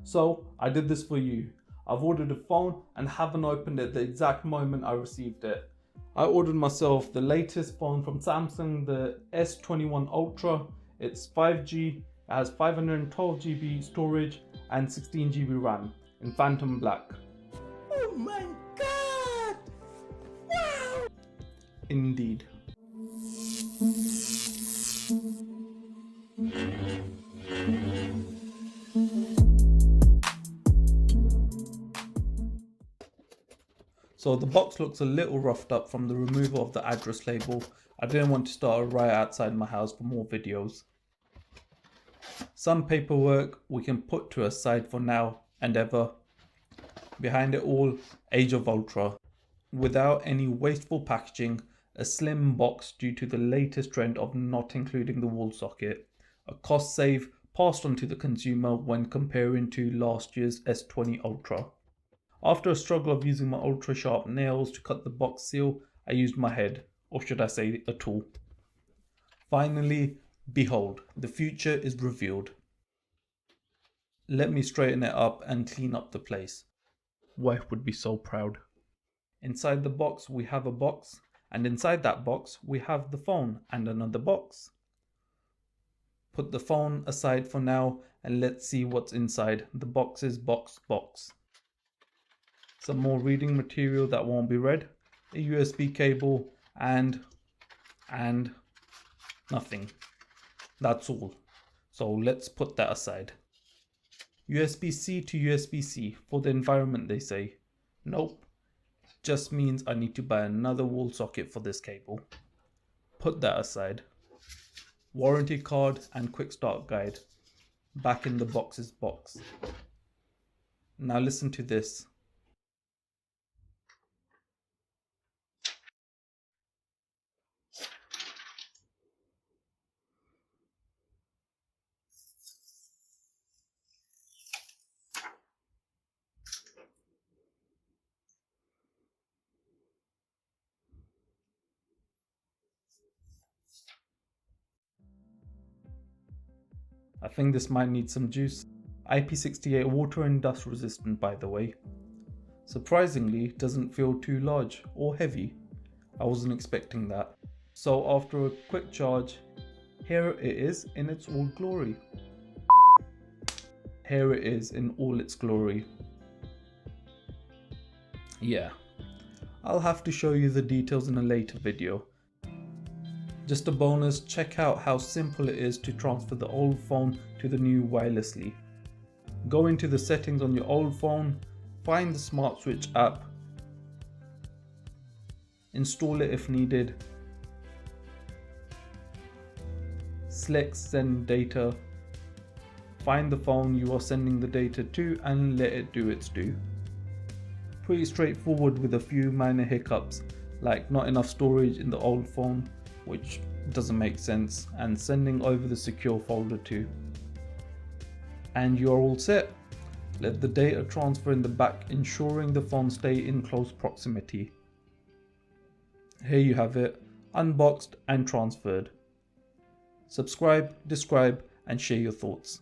So I did this for you. I've ordered a phone and haven't opened it the exact moment I received it. I ordered myself the latest phone from Samsung, the S21 Ultra. It's 5G, it has 512GB storage and 16GB RAM in Phantom Black. Oh my god! Wow! Indeed. So the box looks a little roughed up from the removal of the address label. I didn't want to start a riot outside my house for more videos. Some paperwork we can put to a side for now and ever. Behind it all, Age of Ultra. Without any wasteful packaging, a slim box due to the latest trend of not including the wall socket. A cost save passed on to the consumer when comparing to last year's S20 Ultra. After a struggle of using my ultra sharp nails to cut the box seal, I used my head, or should I say a tool. Finally, behold, the future is revealed. Let me straighten it up and clean up the place. Wife would be so proud. Inside the box we have a box, and inside that box we have the phone and another box. Put the phone aside for now and let's see what's inside the box's box. Some more reading material that won't be read, a USB cable and nothing. That's all. So let's put that aside. USB-C to USB-C for the environment, they say. Nope. Just means I need to buy another wall socket for this cable. Put that aside. Warranty card and quick start guide. Back in the box's box. Now listen to this. I think this might need some juice. IP68 water and dust resistant, by the way. Surprisingly, doesn't feel too large or heavy. I wasn't expecting that. So after a quick charge, here it is in its all glory. Here it is in all its glory. Yeah, I'll have to show you the details in a later video. Just a bonus, check out how simple it is to transfer the old phone to the new wirelessly. Go into the settings on your old phone, find the Smart Switch app, install it if needed, select send data, find the phone you are sending the data to and let it do its due. Pretty straightforward with a few minor hiccups like not enough storage in the old phone, which doesn't make sense, and sending over the secure folder too. And you're all set. Let the data transfer in the back, ensuring the phone stay in close proximity. Here you have it, unboxed and transferred. Subscribe, describe and share your thoughts.